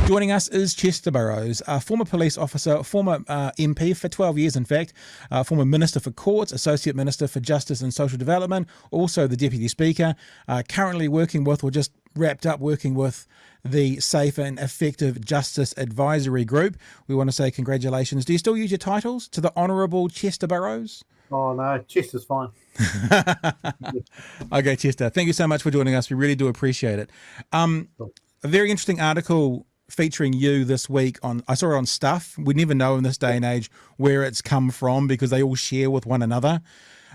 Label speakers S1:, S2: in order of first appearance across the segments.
S1: Joining us is Chester Borrows, a former police officer, former MP for 12 years, in fact, former Minister for Courts, Associate Minister for Justice and Social Development, also the Deputy Speaker, currently working with, or just wrapped up working with, the Safe and Effective Justice Advisory Group. We want to say congratulations. Do you still use your titles? To the Honourable Chester Borrows?
S2: Oh, no, Chester's fine.
S1: Okay, Chester, thank you so much for joining us. We really do appreciate it. A very interesting article featuring you this week I saw it on Stuff. We never know in this day and age where it's come from because they all share with one another.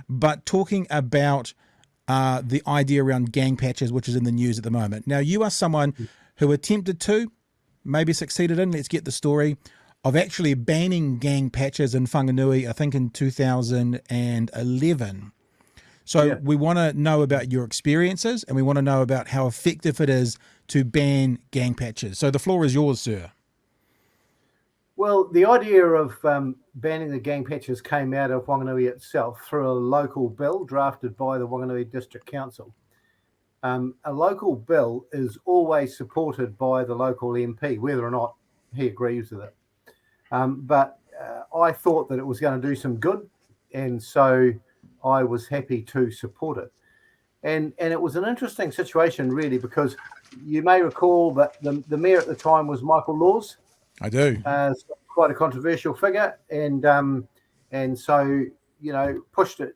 S1: But talking about the idea around gang patches, which is in the news at the moment. Now, you are someone who attempted to, maybe succeeded in, let's get the story, of actually banning gang patches in Whanganui, I think in 2011. So we want to know about your experiences, and we want to know about how effective it is to ban gang patches. So the floor is yours, sir.
S2: Well, the idea of banning the gang patches came out of Whanganui itself through a local bill drafted by the Whanganui District Council. A local bill is always supported by the local MP, whether or not he agrees with it. But I thought that it was going to do some good, and so I was happy to support it. And it was an interesting situation, really, because you may recall that the mayor at the time was Michael Laws.
S1: I do.
S2: Quite a controversial figure, and so pushed it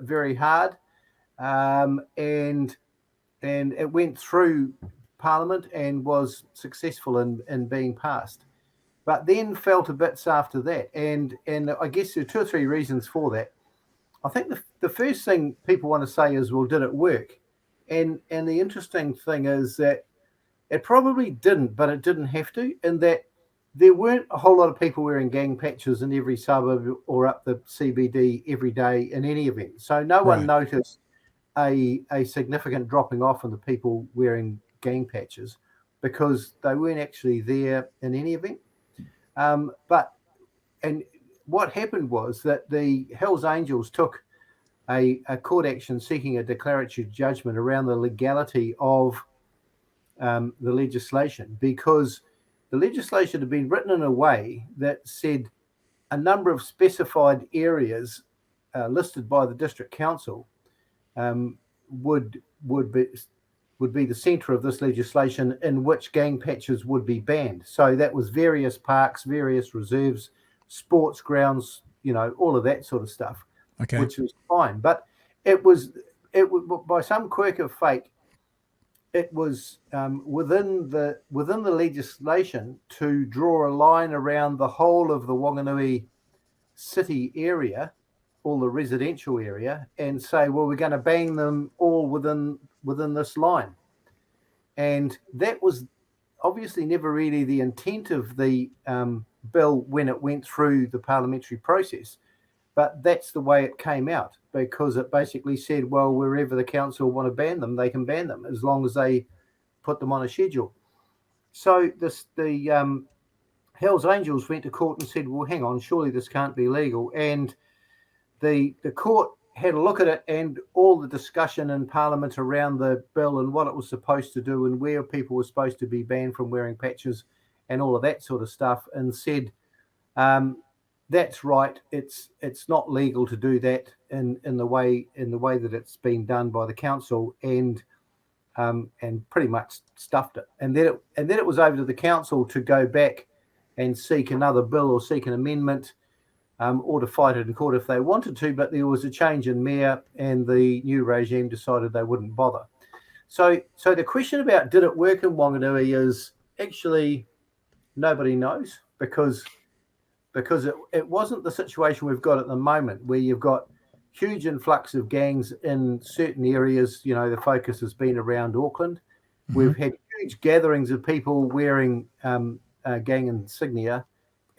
S2: very hard, and it went through Parliament and was successful in being passed. But then fell to bits after that, and I guess there are two or three reasons for that. I think the first thing people want to say is, well, did it work? And the interesting thing is that it probably didn't, but it didn't have to, in that there weren't a whole lot of people wearing gang patches in every suburb or up the CBD every day in any event. So no one noticed a significant dropping off in the people wearing gang patches because they weren't actually there in any event. But what happened was that the Hells Angels took a court action seeking a declaratory judgment around the legality of the legislation, because the legislation had been written in a way that said a number of specified areas listed by the District Council would be the centre of this legislation in which gang patches would be banned. So that was various parks, various reserves, sports grounds, all of that sort of stuff, which was fine. But it was by some quirk of fate, it was within the legislation to draw a line around the whole of the Whanganui city area, all the residential area, and say, well, we're going to ban them all within this line. And that was obviously never really the intent of the bill when it went through the parliamentary process. But that's the way it came out, because it basically said, well, wherever the council want to ban them, they can ban them as long as they put them on a schedule. So the Hells Angels went to court and said, well, hang on, surely this can't be legal. And the court had a look at it and all the discussion in Parliament around the bill and what it was supposed to do and where people were supposed to be banned from wearing patches and all of that sort of stuff, and said, that's right, it's not legal to do that in the way that it's been done by the council, and pretty much stuffed it. And then it was over to the council to go back and seek another bill or seek an amendment, or to fight it in court if they wanted to. But there was a change in mayor, and the new regime decided they wouldn't bother. So the question about did it work in Whanganui is actually nobody knows, because it wasn't the situation we've got at the moment, where you've got huge influx of gangs in certain areas. The focus has been around Auckland. Mm-hmm. We've had huge gatherings of people wearing gang insignia,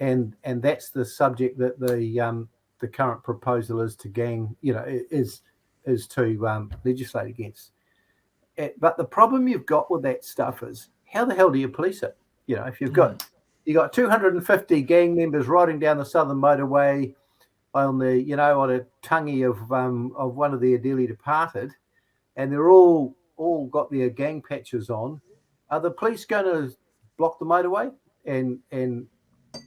S2: and that's the subject that the current proposal is to is to legislate against. But the problem you've got with that stuff is, how the hell do you police it? If you've got 250 gang members riding down the southern motorway on a tangi of one of their dearly departed, and they're all got their gang patches on, are the police going to block the motorway and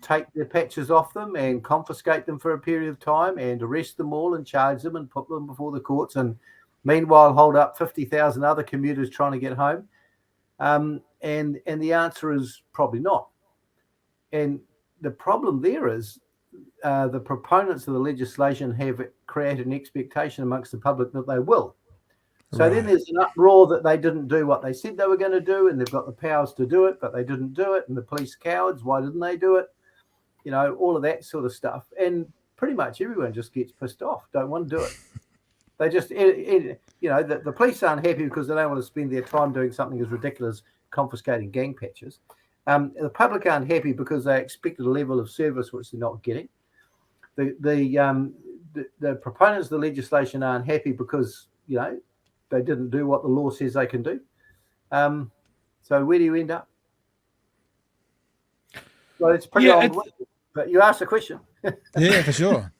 S2: take their patches off them and confiscate them for a period of time and arrest them all and charge them and put them before the courts, and meanwhile hold up 50,000 other commuters trying to get home? And the answer is probably not. And the problem there is the proponents of the legislation have created an expectation amongst the public that they will. So then there's an uproar that they didn't do what they said they were going to do, and they've got the powers to do it, but they didn't do it, and the police cowards, why didn't they do it? You know, all of that sort of stuff. And pretty much everyone just gets pissed off, don't want to do it. They just, you know, the police aren't happy because they don't want to spend their time doing something as ridiculous as confiscating gang patches. The public aren't happy because they expected a level of service which they're not getting. The proponents of the legislation aren't happy because, you know, they didn't do what the law says they can do. So where do you end up? Well, it's pretty old, but you asked a question.
S1: Yeah, for sure.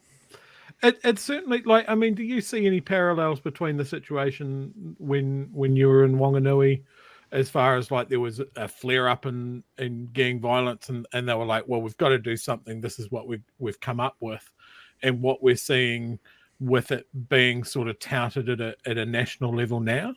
S3: It's certainly, like, I mean, do you see any parallels between the situation when you were in Wanganui, as far as like there was a flare up in gang violence and they were like, well, we've got to do something. This is what we've come up with, and what we're seeing with it being sort of touted at a national level now?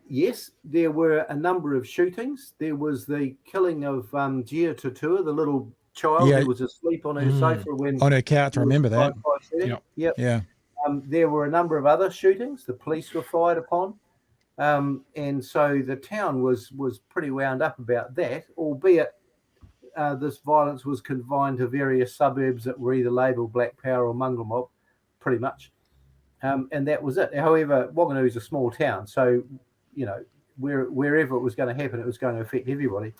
S2: Yes, there were a number of shootings. There was the killing of Gia Tutua, the little child who was asleep on her sofa
S1: on her couch. I remember that.
S2: Yep.
S1: Yeah.
S2: There were a number of other shootings. The police were fired upon. And so the town was pretty wound up about that, albeit this violence was confined to various suburbs that were either labelled Black Power or Mongrel Mob, pretty much. And that was it. However, Wanganui is a small town, so, you know, wherever it was going to happen, it was going to affect everybody.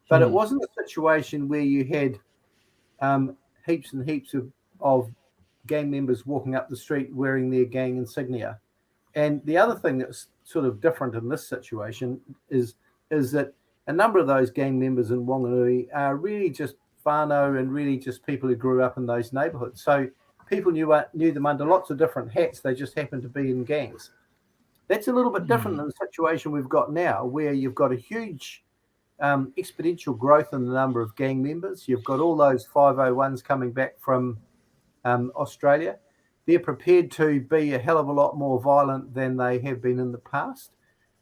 S2: But it wasn't a situation where you had heaps and heaps of gang members walking up the street wearing their gang insignia. And the other thing that's sort of different in this situation is that a number of those gang members in Wanganui are really just whānau and really just people who grew up in those neighbourhoods. So people knew them under lots of different hats. They just happened to be in gangs. That's a little bit different than the situation we've got now, where you've got a huge exponential growth in the number of gang members. You've got all those 501s coming back from Australia. They're prepared to be a hell of a lot more violent than they have been in the past.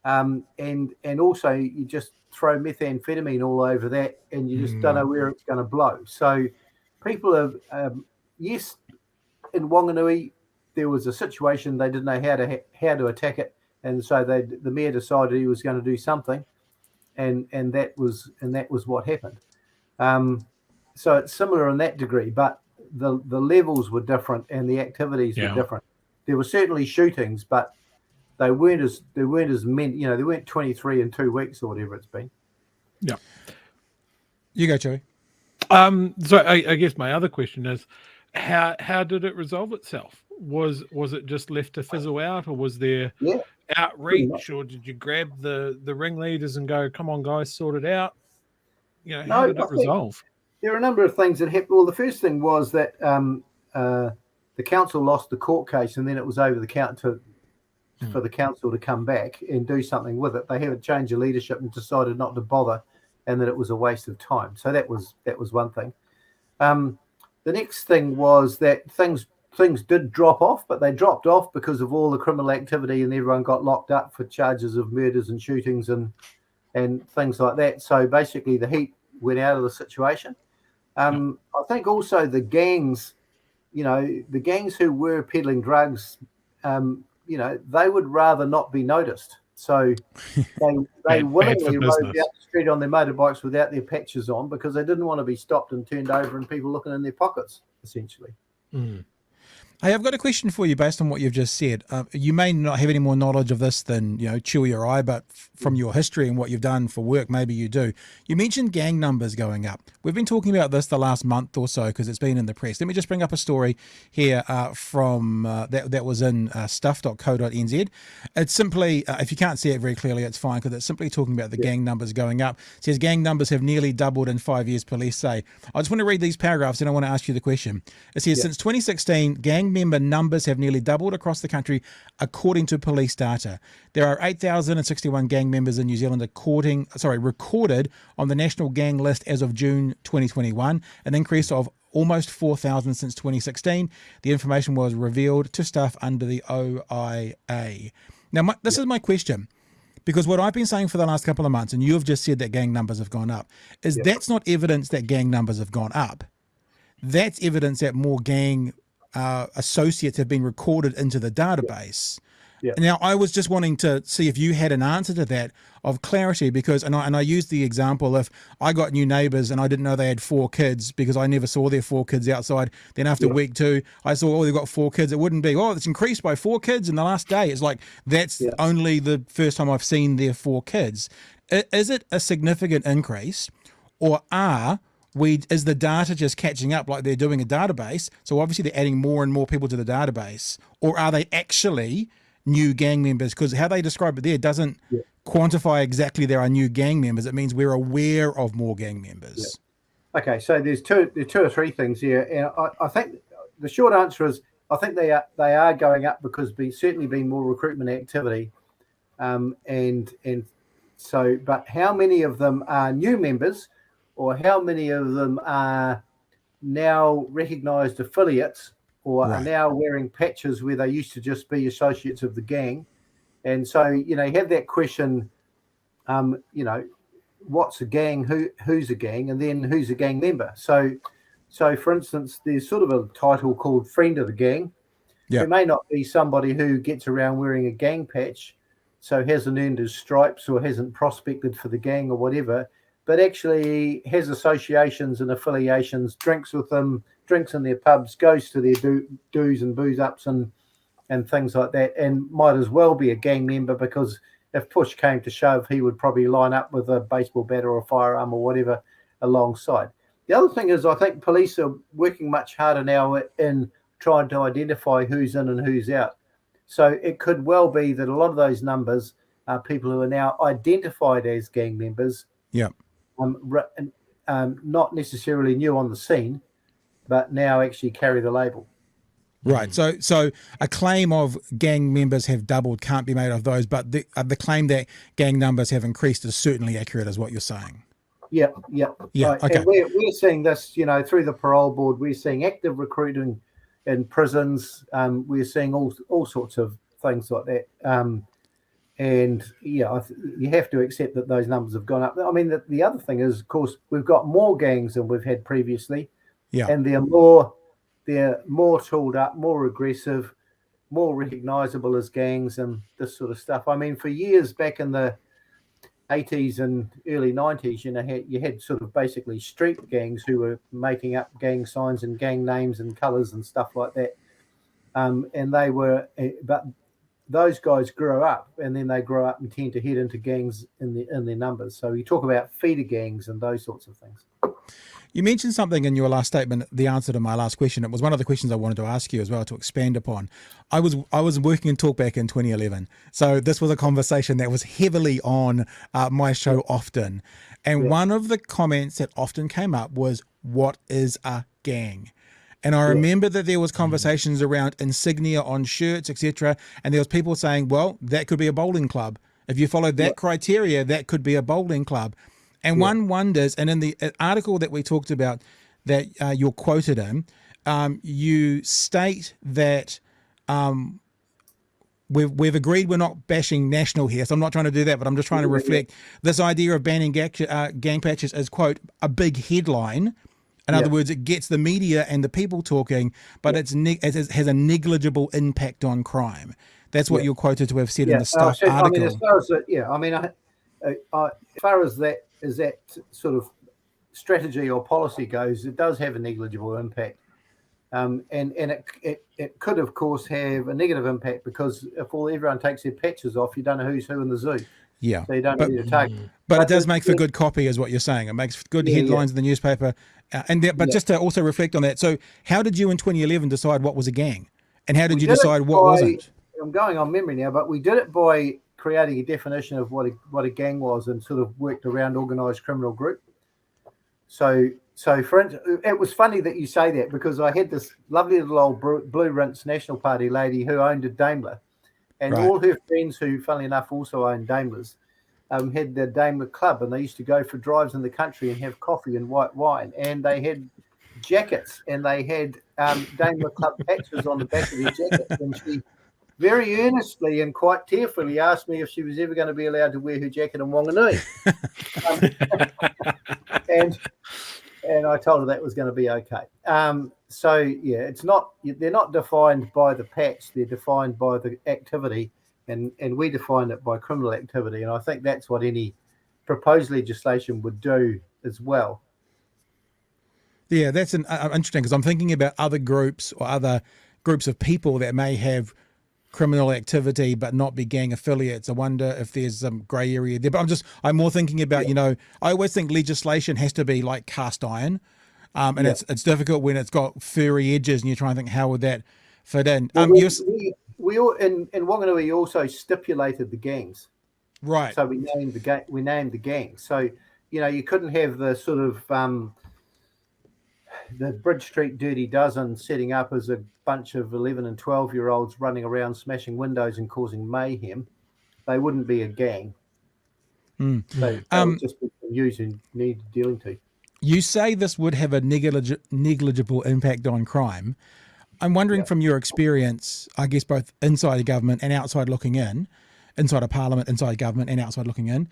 S2: And also you just throw methamphetamine all over that and you just don't know where it's going to blow. So people have, yes, in Wanganui, there was a situation they didn't know how to attack it. And so the mayor decided he was going to do something. And that was what happened. So it's similar in that degree, but the levels were different and the activities were different. There were certainly shootings, but they weren't as many. You know, there weren't 23 in 2 weeks or whatever it's been.
S3: Yeah.
S1: You go, Chewy.
S3: So I guess my other question is, how did it resolve itself? Was it just left to fizzle out, or was there outreach, or did you grab the ringleaders and go, "Come on, guys, sort it out"? You know, how did it resolve?
S2: There are a number of things that happened. Well, the first thing was that the council lost the court case, and then it was over for the council to come back and do something with it. They had a change of leadership and decided not to bother, and that it was a waste of time. So that was one thing. The next thing was that things did drop off, but they dropped off because of all the criminal activity, and everyone got locked up for charges of murders and shootings and things like that. So basically, the heat went out of the situation. I think also the gangs, you know, the gangs who were peddling drugs, you know, they would rather not be noticed. So they willingly rode down the street on their motorbikes without their patches on because they didn't want to be stopped and turned over and people looking in their pockets, essentially.
S1: Hey, I've got a question for you based on what you've just said. You may not have any more knowledge of this than, you know, Chewy or I, but from your history and what you've done for work, maybe you do. You mentioned gang numbers going up. We've been talking about this the last month or so because it's been in the press. Let me just bring up a story here from that was in stuff.co.nz. It's simply, if you can't see it very clearly, it's fine because it's simply talking about the gang numbers going up. It says gang numbers have nearly doubled in 5 years, police say. I just want to read these paragraphs and I want to ask you the question. It says, since 2016, gang gang member numbers have nearly doubled across the country, according to police data. There are 8,061 gang members in New Zealand recorded on the national gang list as of June 2021, an increase of almost 4,000 since 2016. The information was revealed to staff under the OIA. Now, this is my question, because what I've been saying for the last couple of months, and you have just said that gang numbers have gone up, is that's not evidence that gang numbers have gone up. That's evidence that more gang associates have been recorded into the database.
S2: Yeah.
S1: Now, I was just wanting to see if you had an answer to that of clarity, because, and I used the example, if I got new neighbours and I didn't know they had 4 kids because I never saw their 4 kids outside, then after week 2, I saw, oh, they've got 4 kids. It wouldn't be, oh, it's increased by 4 kids in the last day. It's like, that's only the first time I've seen their 4 kids. Is it a significant increase, or is the data just catching up like they're doing a database? So obviously they're adding more and more people to the database, or are they actually new gang members? Because how they describe it there doesn't quantify exactly there are new gang members. It means we're aware of more gang members.
S2: Okay, so there's two or three things here, and I think the short answer is I think they are going up because there's certainly been more recruitment activity, and so, but how many of them are new members, or how many of them are now recognised affiliates, or are now wearing patches where they used to just be associates of the gang? And so, you have that question, what's a gang, who's a gang, and then who's a gang member? So for instance, there's sort of a title called friend of the gang. There may not be somebody who gets around wearing a gang patch, so hasn't earned his stripes or hasn't prospected for the gang or whatever, but actually has associations and affiliations, drinks with them, drinks in their pubs, goes to their do's and booze ups and things like that, and might as well be a gang member, because if push came to shove, he would probably line up with a baseball bat or a firearm or whatever alongside. The other thing is, I think police are working much harder now in trying to identify who's in and who's out. So it could well be that a lot of those numbers are people who are now identified as gang members. Not necessarily new on the scene, but now actually carry the label.
S1: Right. So a claim of gang members have doubled can't be made of those, but the claim that gang numbers have increased is certainly accurate, is what you're saying.
S2: Yeah.
S1: Right. Okay.
S2: And we're seeing this, through the parole board. We're seeing active recruiting in prisons. We're seeing all sorts of things like that. And you have to accept that those numbers have gone up. I mean, the other thing is, of course, we've got more gangs than we've had previously. Yeah. And they're more tooled up, more aggressive, more recognisable as gangs and this sort of stuff. I mean, for years back in the 80s and early 90s, you had sort of basically street gangs who were making up gang signs and gang names and colours and stuff like that. And they were, but those guys grow up, and then they grow up and tend to head into gangs in their numbers. So you talk about feeder gangs and those sorts of things.
S1: You mentioned something in your last statement, the answer to my last question. It was one of the questions I wanted to ask you as well, to expand upon. I was working in Talkback in 2011. So this was a conversation that was heavily on my show often. And one of the comments that often came up was, what is a gang? And I remember that there was conversations around insignia on shirts, etc. And there was people saying, well, that could be a bowling club. If you followed that criteria, that could be a bowling club. And one wonders, and in the article that we talked about that you're quoted in, you state that we've agreed we're not bashing national here, so I'm not trying to do that, but I'm just trying to reflect this idea of banning gang patches as, quote, a big headline. In other words, it gets the media and the people talking, but it has a negligible impact on crime. That's what you're quoted to have said in the Stuff article.
S2: I mean, as far as as far as that sort of strategy or policy goes, it does have a negligible impact, and it could, of course, have a negative impact, because if everyone takes their patches off, you don't know who's who in the zoo.
S1: Yeah,
S2: so you don't need to take.
S1: But it does make for good copy, is what you're saying. It makes good headlines in the newspaper, just to also reflect on that. So, how did you in 2011 decide what was a gang, and how did you decide what wasn't?
S2: I'm going on memory now, but we did it by creating a definition of what a gang was, and sort of worked around organised criminal group. So So, for instance, it was funny that you say that, because I had this lovely little old Blue Rinse National Party lady who owned a Daimler, and
S1: Right.
S2: all her friends who, funnily enough, also owned Daimlers, had the Daimler Club, and they used to go for drives in the country and have coffee and white wine, and they had jackets, and they had Daimler Club patches on the back of their jackets, and she very earnestly and quite tearfully asked me if she was ever going to be allowed to wear her jacket in Wanganui. And I told her that was going to be okay. So yeah, they're not defined by the patch, they're defined by the activity, and we define it by criminal activity. And I think that's what any proposed legislation would do as well.
S1: Yeah, that's interesting, because I'm thinking about other groups or other groups of people that may have criminal activity but not be gang affiliates. I wonder if there's some grey area there. But I'm more thinking about, I always think legislation has to be like cast iron, and it's difficult when it's got furry edges, and you're trying to think, how would that fit in?
S2: Well, we all in Wanganui also stipulated the gangs,
S1: right?
S2: So we named the gang. So you couldn't have the sort of the Bridge Street Dirty Dozen setting up as a bunch of 11 and 12-year-olds running around smashing windows and causing mayhem. They wouldn't be a gang. They would just be used who need dealing to.
S1: You say this would have a negligible impact on crime. I'm wondering, from your experience, I guess both inside government and outside looking in, inside of Parliament, inside government and outside looking in,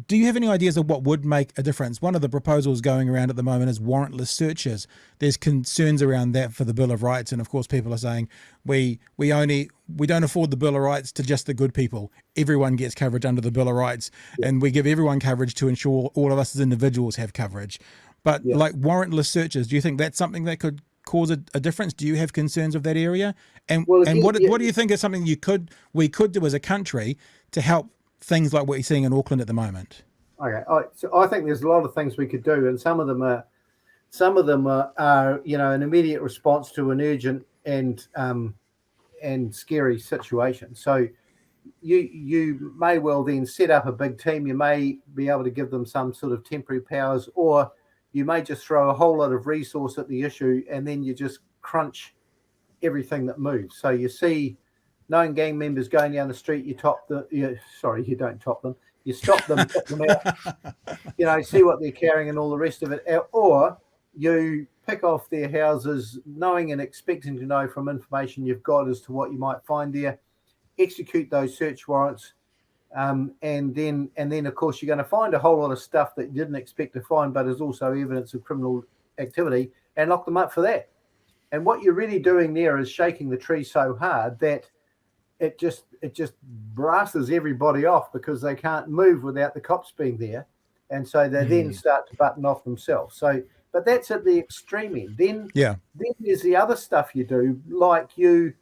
S1: do you have any ideas of what would make a difference? One of the proposals going around at the moment is warrantless searches. There's concerns around that for the Bill of Rights, and of course people are saying we don't afford the Bill of Rights to just the good people. Everyone gets coverage under the Bill of Rights, and we give everyone coverage to ensure all of us as individuals have coverage. But like warrantless searches, do you think that's something that could cause a difference? Do you have concerns of that area? And what do you think is something we could do as a country to help things like what you're seeing in Auckland at the moment?
S2: Okay, so I think there's a lot of things we could do, and some of them are an immediate response to an urgent and scary situation. So you may well then set up a big team. You may be able to give them some sort of temporary powers, or you may just throw a whole lot of resource at the issue, and then you just crunch everything that moves. So you see known gang members going down the street, you don't top them. You stop them, put them out, see what they're carrying and all the rest of it. Or you pick off their houses, knowing and expecting to know from information you've got as to what you might find there, execute those search warrants, and then of course you're going to find a whole lot of stuff that you didn't expect to find, but is also evidence of criminal activity, and lock them up for that. And what you're really doing there is shaking the tree so hard that it just brasses everybody off, because they can't move without the cops being there, and so they then start to button off themselves. So, but that's at the extreme end. Then there's the other stuff you do, like you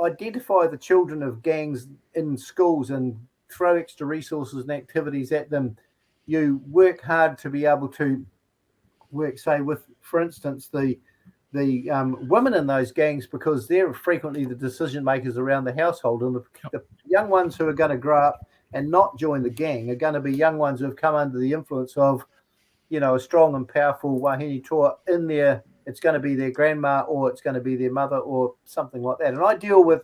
S2: identify the children of gangs in schools and throw extra resources and activities at them. You work hard to be able to work, say, with, for instance, the women in those gangs, because they're frequently the decision makers around the household, and the young ones who are going to grow up and not join the gang are going to be young ones who have come under the influence of, a strong and powerful wahine toa in there. It's going to be their grandma, or it's going to be their mother, or something like that. And I deal with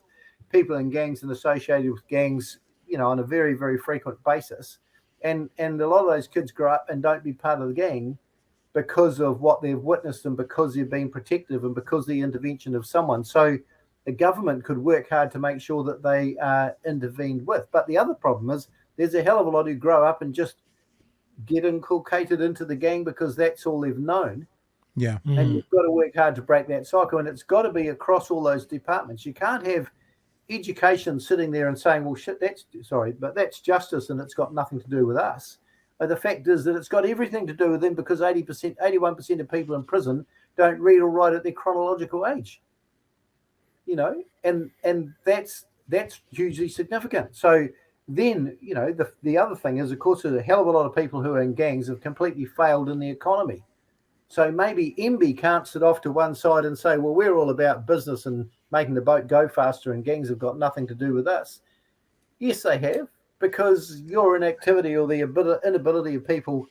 S2: people in gangs and associated with gangs, on a very, very frequent basis. And a lot of those kids grow up and don't be part of the gang because of what they've witnessed, and because they've been protective, and because of the intervention of someone. So the government could work hard to make sure that they are intervened with. But the other problem is there's a hell of a lot who grow up and just get inculcated into the gang because that's all they've known.
S1: Yeah.
S2: And you've got to work hard to break that cycle. And it's got to be across all those departments. You can't have education sitting there and saying, well, shit, but that's justice and it's got nothing to do with us. But the fact is that it's got everything to do with them, because 81% of people in prison don't read or write at their chronological age. And that's hugely significant. So then, the other thing is, of course, there's a hell of a lot of people who are in gangs have completely failed in the economy. So maybe MB can't sit off to one side and say, well, we're all about business and making the boat go faster, and gangs have got nothing to do with us. Yes, they have, because your inactivity or the inability of people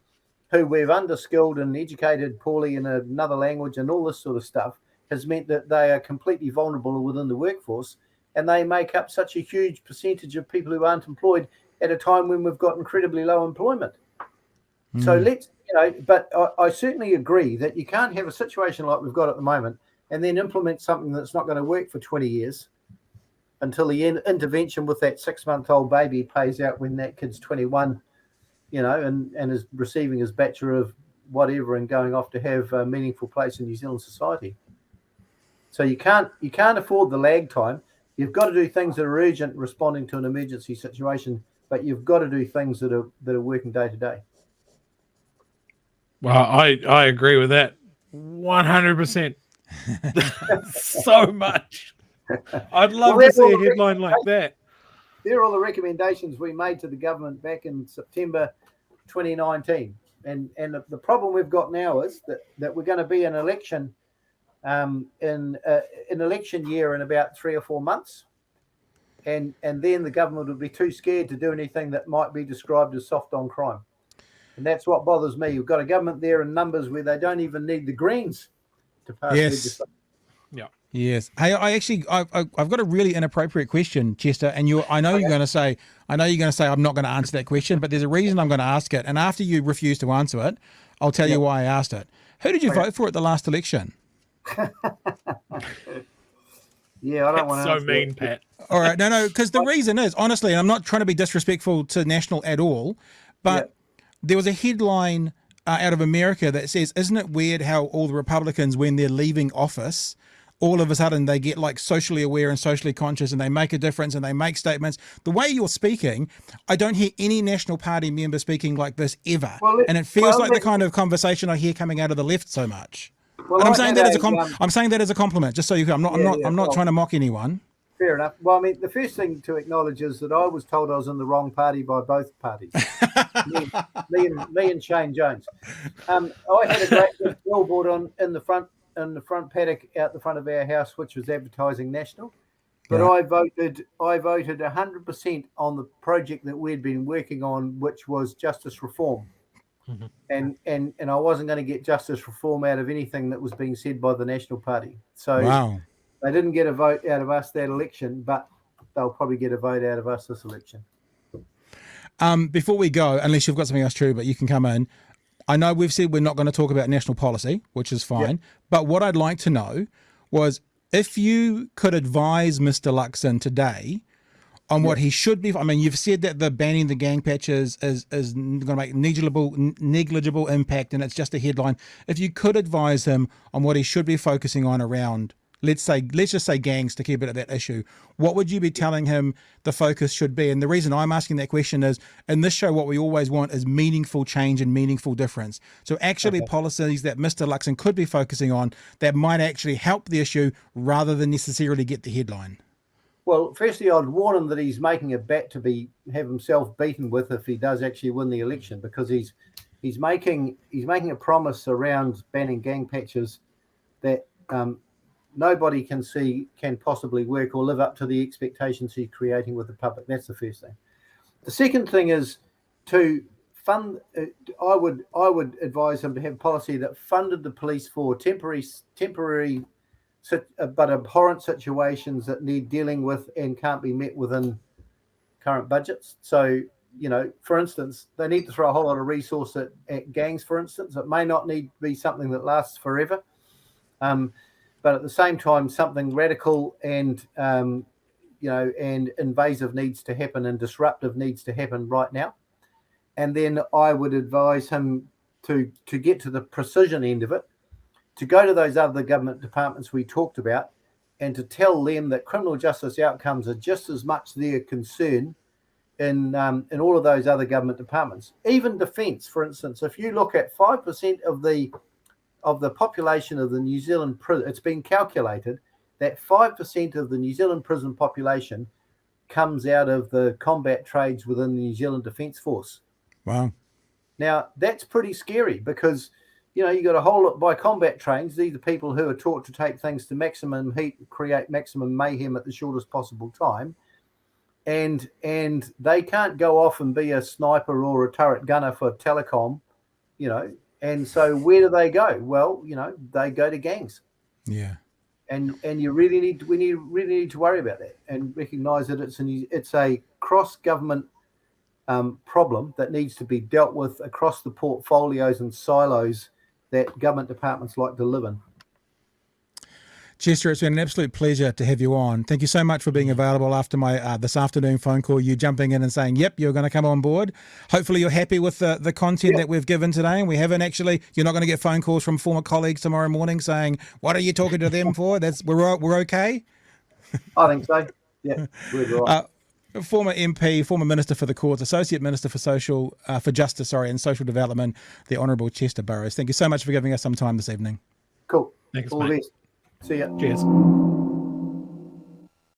S2: who we've underskilled and educated poorly in another language and all this sort of stuff has meant that they are completely vulnerable within the workforce, and they make up such a huge percentage of people who aren't employed at a time when we've got incredibly low employment. So let's, but I certainly agree that you can't have a situation like we've got at the moment and then implement something that's not going to work for 20 years until the intervention with that 6-month-old baby pays out when that kid's 21, and is receiving his Bachelor of whatever and going off to have a meaningful place in New Zealand society. So you can't afford the lag time. You've got to do things that are urgent, responding to an emergency situation, but you've got to do things that are working day to day.
S3: Well, I agree with that 100%. So much. I'd love to see a headline like that.
S2: They're all the recommendations we made to the government back in September 2019. And the problem we've got now is that we're going to be in election in an election year in about 3 or 4 months. And then the government would be too scared to do anything that might be described as soft on crime. And that's what bothers me. You've got a government there in numbers where they don't even need the Greens to pass legislation.
S3: Yeah.
S1: Yes. Hey, I've got a really inappropriate question, Chester, and I know you're going to say I'm not going to answer that question, but there's a reason I'm going to ask it. And after you refuse to answer it, I'll tell you why I asked it. Who did you vote for at the last election?
S2: Yeah, I don't want to.
S3: So mean, Pat.
S1: All right, no, because the reason is, honestly, and I'm not trying to be disrespectful to National at all, but there was a headline out of America that says, isn't it weird how all the Republicans, when they're leaving office, all of a sudden they get like socially aware and socially conscious and they make a difference and they make statements. The way you're speaking, I don't hear any National Party member speaking like this ever. And it feels like the kind of conversation I hear coming out of the left so much.
S2: Well,
S1: and I'm saying that as a compliment, just so you can. I'm not trying to mock anyone.
S2: Fair enough. Well, I mean, the first thing to acknowledge is that I was told I was in the wrong party by both parties. me and Shane Jones. I had a great big billboard in the front paddock out the front of our house, which was advertising National. But I voted 100% on the project that we'd been working on, which was justice reform. And I wasn't going to get justice reform out of anything that was being said by the National Party. So they didn't get a vote out of us that election, but they'll probably get a vote out of us this election.
S1: Before we go, unless you've got something else true, but you can come in. I know we've said we're not going to talk about national policy, which is fine. But what I'd like to know was if you could advise Mr. Luxon today on what he should be. I mean, you've said that the banning the gang patches is going to make negligible impact, and it's just a headline. If you could advise him on what he should be focusing on around, let's just say gangs, to keep it at that issue, what would you be telling him the focus should be? And the reason I'm asking that question is, in this show, what we always want is meaningful change and meaningful difference. So actually policies that Mr. Luxon could be focusing on that might actually help the issue rather than necessarily get the headline.
S2: Well, firstly, I'd warn him that he's making a bet to have himself beaten with if he does actually win the election, because he's making a promise around banning gang patches that nobody can see can possibly work or live up to the expectations he's creating with the public. That's the first thing. The second thing is to fund. I would advise him to have policy that funded the police for temporary but abhorrent situations that need dealing with and can't be met within current budgets. So, for instance, they need to throw a whole lot of resource at gangs, for instance. It may not need to be something that lasts forever. But at the same time, something radical and, and invasive needs to happen and disruptive needs to happen right now. And then I would advise him to get to the precision end of it, to go to those other government departments we talked about and to tell them that criminal justice outcomes are just as much their concern in all of those other government departments. Even defence, for instance, if you look at 5% of the population of the New Zealand prison, it's been calculated that 5% of the New Zealand prison population comes out of the combat trades within the New Zealand Defence Force.
S1: Wow.
S2: Now, that's pretty scary because you got a whole lot by combat trains. These are people who are taught to take things to maximum heat, create maximum mayhem at the shortest possible time. And they can't go off and be a sniper or a turret gunner for telecom you know. And so where do they go? Well, you know, they go to gangs.
S1: Yeah.
S2: And we really need to worry about that and recognise that it's a cross-government problem that needs to be dealt with across the portfolios and silos that government departments like to live in.
S1: Chester, it's been an absolute pleasure to have you on. Thank you so much for being available after my this afternoon phone call, you jumping in and saying, yep, you're going to come on board. Hopefully you're happy with the content that we've given today. And we haven't actually, you're not going to get phone calls from former colleagues tomorrow morning saying, what are you talking to them for? We're okay?
S2: I think so. Yeah, we're right.
S1: Former MP, former Minister for the Courts, Associate Minister for Justice, and Social Development, the Honourable Chester Borrows. Thank you so much for giving us some time this evening.
S2: Cool.
S3: Thanks,
S2: All the
S3: mate.
S2: best. See ya.
S3: Cheers.